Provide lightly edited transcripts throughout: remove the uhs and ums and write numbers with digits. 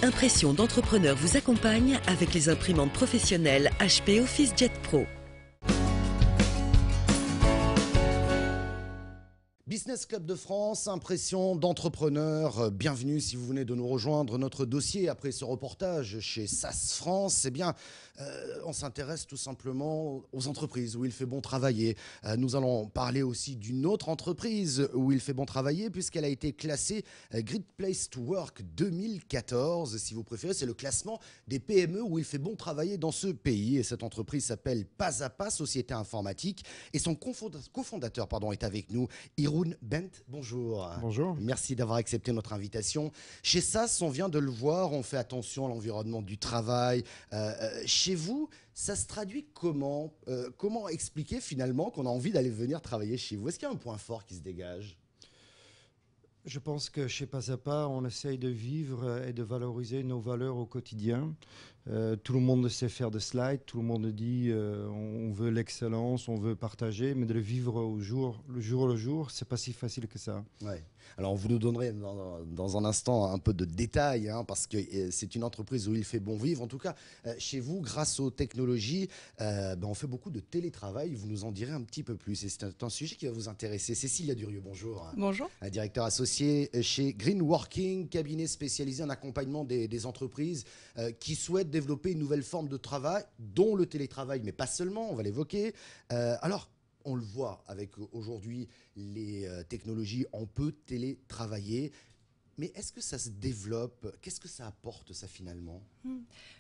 Impression d'entrepreneur vous accompagne avec les imprimantes professionnelles HP OfficeJet Pro. Business Club de France, impression d'entrepreneur. Bienvenue si vous venez de nous rejoindre. Notre dossier après ce reportage chez SAS France, eh bien, on s'intéresse tout simplement aux entreprises où il fait bon travailler. Nous allons parler aussi d'une autre entreprise où il fait bon travailler puisqu'elle a été classée Great Place to Work 2014. Si vous préférez, c'est le classement des PME où il fait bon travailler dans ce pays. Et cette entreprise s'appelle Pas à Pas, société informatique. Et son cofondateur est avec nous, Jeroen Bent. Bonjour. Bonjour. Merci d'avoir accepté notre invitation. Chez SAS, on vient de le voir, on fait attention à l'environnement du travail. Chez vous, ça se traduit comment comment expliquer finalement qu'on a envie d'aller venir travailler chez vous? Est-ce qu'il y a un point fort qui se dégage? Je pense que chez Pas à Pas, on essaye de vivre et de valoriser nos valeurs au quotidien. Tout le monde sait faire des slides, tout le monde dit on veut l'excellence, on veut partager, mais de le vivre le jour, c'est pas si facile que ça. Ouais. Alors, vous nous donnerez dans un instant un peu de détails, parce que c'est une entreprise où il fait bon vivre. En tout cas, chez vous, grâce aux technologies, on fait beaucoup de télétravail. Vous nous en direz un petit peu plus. Et c'est un sujet qui va vous intéresser. Cécilia Durieux, bonjour. Bonjour. Directeur associé chez Green Working, cabinet spécialisé en accompagnement des entreprises qui souhaitent développer une nouvelle forme de travail, dont le télétravail, mais pas seulement, on va l'évoquer. Alors, on le voit avec aujourd'hui les technologies, on peut télétravailler. Mais est-ce que ça se développe? Qu'est-ce que ça apporte, ça, finalement?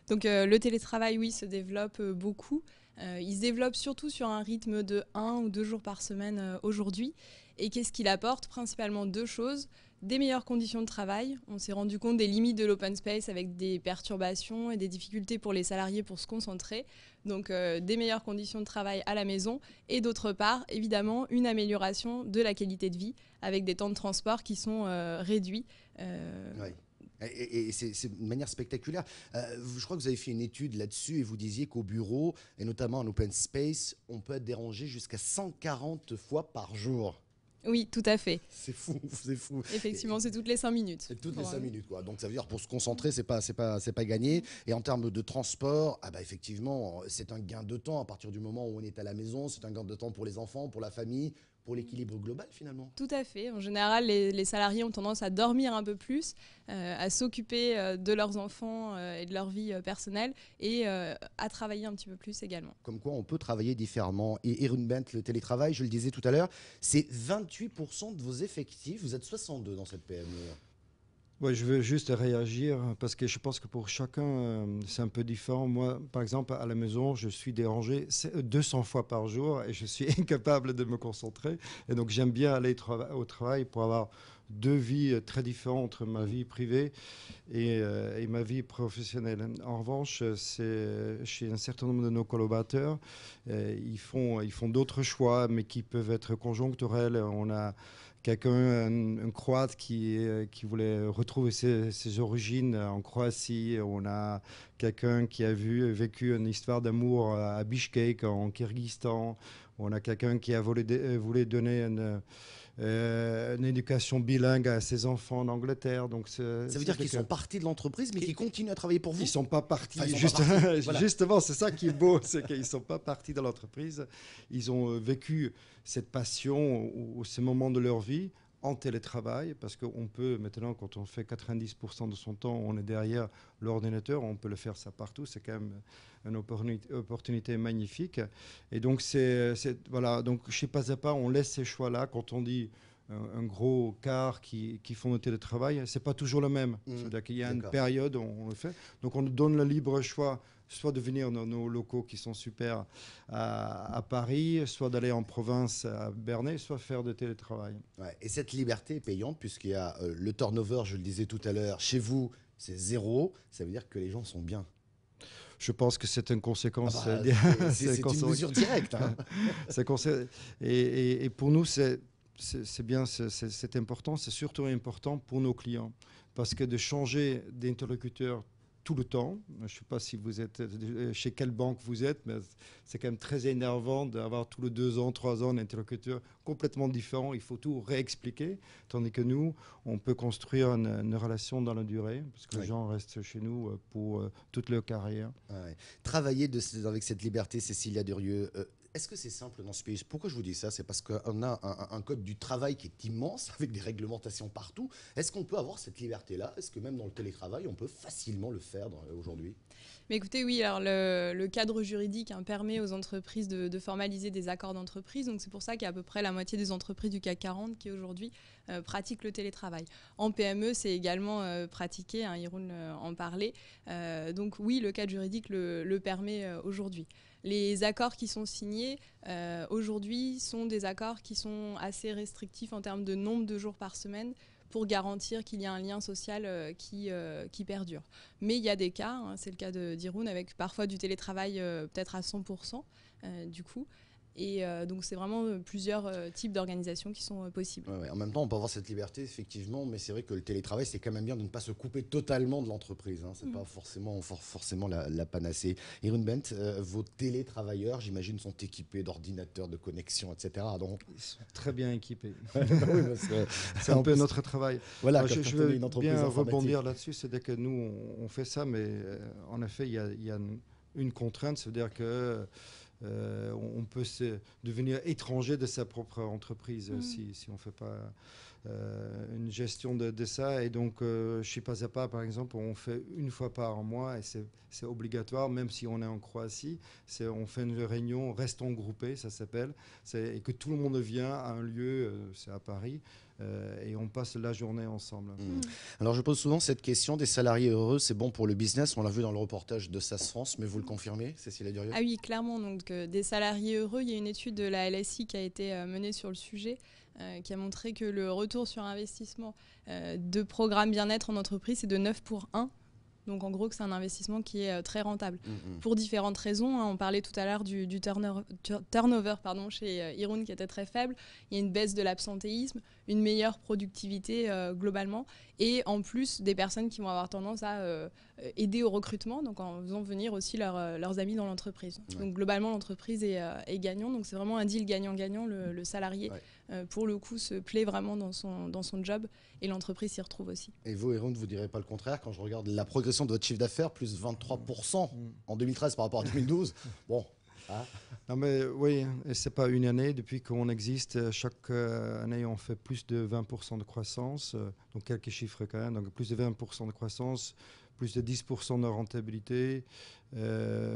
Donc le télétravail, oui, se développe beaucoup. Il se développe surtout sur un rythme de 1 ou 2 jours par semaine aujourd'hui. Et qu'est-ce qu'il apporte? Principalement 2 choses. Des meilleures conditions de travail. On s'est rendu compte des limites de l'open space avec des perturbations et des difficultés pour les salariés pour se concentrer. Donc des meilleures conditions de travail à la maison. Et d'autre part, évidemment, une amélioration de la qualité de vie avec des temps de transport qui sont réduits. Oui. Et c'est une manière spectaculaire. Je crois que vous avez fait une étude là-dessus et vous disiez qu'au bureau, et notamment en open space, on peut être dérangé jusqu'à 140 fois par jour. Oui, tout à fait. C'est fou, c'est fou. Effectivement, c'est toutes les 5 minutes. C'est toutes les 5 minutes, quoi. Donc ça veut dire pour se concentrer, c'est pas gagné. Et en termes de transport, effectivement, c'est un gain de temps à partir du moment où on est à la maison. C'est un gain de temps pour les enfants, pour la famille, pour l'équilibre global finalement. Tout à fait. En général, les salariés ont tendance à dormir un peu plus, à s'occuper de leurs enfants et de leur vie personnelle et à travailler un petit peu plus également. Comme quoi on peut travailler différemment. Et Jeroen Bent, le télétravail, je le disais tout à l'heure, c'est 28% de vos effectifs. Vous êtes 62 dans cette PME. Ouais, je veux juste réagir parce que je pense que pour chacun, c'est un peu différent. Moi, par exemple, à la maison, je suis dérangé 200 fois par jour et je suis incapable de me concentrer. Et donc, j'aime bien aller au travail pour avoir 2 vies très différentes entre ma vie privée et ma vie professionnelle. En revanche, c'est chez un certain nombre de nos collaborateurs, ils font d'autres choix, mais qui peuvent être conjoncturels. On a un Croate qui voulait retrouver ses origines en Croatie. On a quelqu'un qui a vécu une histoire d'amour à Bishkek, en Kyrgyzstan. On a quelqu'un qui a voulu donner une éducation bilingue à ses enfants en Angleterre. Donc ça veut dire qu'ils sont partis de l'entreprise, mais qu'ils continuent à travailler pour vous? Ils ne sont pas partis. Enfin, Voilà. Justement, c'est ça qui est beau, c'est qu'ils ne sont pas partis de l'entreprise. Ils ont vécu cette passion ou ce moment de leur vie en télétravail, parce qu'on peut maintenant, quand on fait 90% de son temps, on est derrière l'ordinateur, on peut le faire ça partout, c'est quand même une opportunité magnifique. Et donc, voilà, donc chez Pas à Pas, on laisse ces choix-là. Quand on dit un gros quart qui font le télétravail, c'est pas toujours le même. C'est-à-dire qu'il y a une période où on le fait. Donc, on donne le libre choix, soit de venir dans nos locaux qui sont super à Paris, soit d'aller en province à Bernay, soit faire de télétravail. Ouais, et cette liberté est payante puisqu'il y a le turnover, je le disais tout à l'heure, chez vous, c'est 0. Ça veut dire que les gens sont bien. Je pense que c'est une conséquence. C'est une mesure directe. Et pour nous, c'est bien, c'est important. C'est surtout important pour nos clients. Parce que de changer d'interlocuteur tout le temps. Je ne sais pas si vous êtes chez quelle banque vous êtes, mais c'est quand même très énervant d'avoir tous les 2 ans, 3 ans un interlocuteur complètement différent. Il faut tout réexpliquer, tandis que nous, on peut construire une relation dans la durée, parce que les gens restent chez nous pour toute leur carrière. Ouais. Travailler avec cette liberté, Cécilia Durieux, est-ce que c'est simple dans ce pays? Pourquoi je vous dis ça? C'est parce qu'on a un code du travail qui est immense, avec des réglementations partout. Est-ce qu'on peut avoir cette liberté-là? Est-ce que même dans le télétravail, on peut facilement le faire aujourd'hui? Mais écoutez, oui, alors le cadre juridique permet aux entreprises de formaliser des accords d'entreprise. Donc c'est pour ça qu'il y a à peu près la moitié des entreprises du CAC 40 qui aujourd'hui pratiquent le télétravail. En PME, c'est également pratiqué, Jeroen en parlait. Donc oui, le cadre juridique le permet aujourd'hui. Les accords qui sont signés aujourd'hui sont des accords qui sont assez restrictifs en termes de nombre de jours par semaine, pour garantir qu'il y a un lien social qui perdure. Mais il y a des cas, c'est le cas de Jeroen, avec parfois du télétravail peut-être à 100% du coup. Et donc c'est vraiment plusieurs types d'organisations qui sont possibles. Ouais. En même temps, on peut avoir cette liberté, effectivement, mais c'est vrai que le télétravail, c'est quand même bien de ne pas se couper totalement de l'entreprise. Ce n'est pas forcément la panacée. Jeroen Bent, vos télétravailleurs, j'imagine, sont équipés d'ordinateurs, de connexion, etc. Donc... Ils sont très bien équipés. Oui, c'est un peu notre travail. Voilà, je veux bien rebondir là-dessus, c'est-à-dire que nous, on fait ça, mais en effet, il y a une contrainte, c'est-à-dire que on peut devenir étranger de sa propre entreprise si on ne fait pas une gestion de ça. Et donc, chez Pas à Pas, par exemple, on fait une fois par mois et c'est obligatoire, même si on est en Croatie. On fait une réunion, restons groupés, ça s'appelle, et que tout le monde vient à un lieu, c'est à Paris. Et on passe la journée ensemble. Alors je pose souvent cette question, des salariés heureux, c'est bon pour le business? On l'a vu dans le reportage de SAS France, mais vous le confirmez, Cécilia Durieux? Ah oui, clairement. Donc, des salariés heureux, il y a une étude de la LSI qui a été menée sur le sujet, qui a montré que le retour sur investissement de programmes bien-être en entreprise, c'est de 9 pour 1. Donc en gros, que c'est un investissement qui est très rentable. Pour différentes raisons. On parlait tout à l'heure du turnover chez Jeroen qui était très faible. Il y a une baisse de l'absentéisme, une meilleure productivité globalement. Et en plus, des personnes qui vont avoir tendance à aider au recrutement, donc en faisant venir aussi leurs amis dans l'entreprise. Ouais. Donc globalement, l'entreprise est gagnant. Donc c'est vraiment un deal gagnant-gagnant. Le salarié, pour le coup, se plaît vraiment dans son job et l'entreprise s'y retrouve aussi. Et vous, Jeroen, vous ne direz pas le contraire quand je regarde la progression de votre chiffre d'affaires, plus 23% en 2013 par rapport à 2012. Bon. Non mais oui, et c'est pas une année. Depuis qu'on existe, chaque année on fait plus de 20% de croissance. Donc quelques chiffres quand même. Donc plus de 20% de croissance, plus de 10% de rentabilité,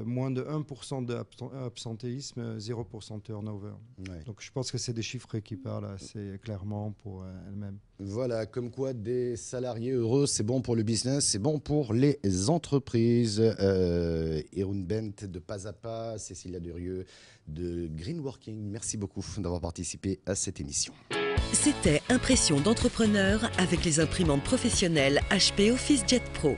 moins de 1% d'absentéisme, 0% de turnover. Ouais. Donc je pense que c'est des chiffres qui parlent assez clairement pour elles-mêmes. Voilà, comme quoi des salariés heureux, c'est bon pour le business, c'est bon pour les entreprises. Jeroen Bent de Pas à Pas, Cécilia Durieux de Greenworking, merci beaucoup d'avoir participé à cette émission. C'était Impression d'entrepreneur avec les imprimantes professionnelles HP OfficeJet Pro.